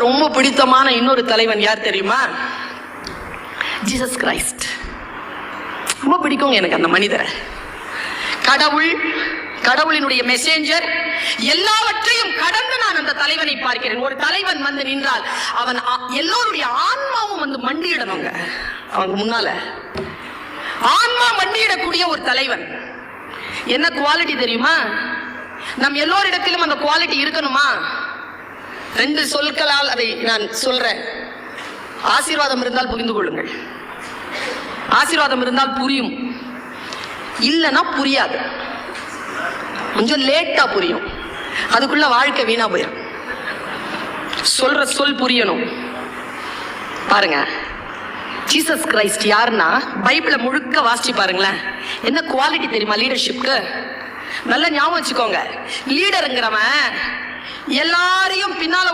ரொம்ப பிடித்தமான இன்னொரு தலைவன் யார் தெரியுமா? Jesus Christ. ரொம்ப பிடிக்கும் எனக்கு அந்த மனிதரை. கடவுளினுடைய மெசேஞ்சர், எல்லாவற்றையும் கடந்து நான் அந்த தலைவனை பார்க்கிறேன். ஒரு தலைவன் வந்து நின்றால் அவன் எல்லோருடைய ஆன்மாவும் வந்து மண்டியிடணுங்க. அவங்க முன்னால ஆன்மா மண்டியிடக்கூடிய ஒரு தலைவன். என்ன குவாலிட்டி தெரியுமா? நம் எல்லோரிடத்திலும் அந்த குவாலிட்டி இருக்கணுமா? 2 சொற்களால் அதை நான் சொல்றேன். ஆசீர்வாதம் இருந்தால் புரிந்து கொள்ளுங்கள். ஆசீர்வாதம் இருந்தால் புரியும், இல்லைன்னா புரியாது. கொஞ்சம் லேட்டா புரியும், அதுக்குள்ள வாழ்க்கை வீணா போயிடும். சொல்ற சொல் புரியணும். பாருங்க, ஜீசஸ் கிரைஸ்ட் யாருன்னா பைபிளை முழுக்க வாசிச்சு பாருங்களேன். என்ன குவாலிட்டி தெரியுமா லீடர்ஷிப்க்கு? நல்ல ஞாபகம் வச்சுக்கோங்க. லீடருங்கிறவன் எல்லாரையும் பின்னால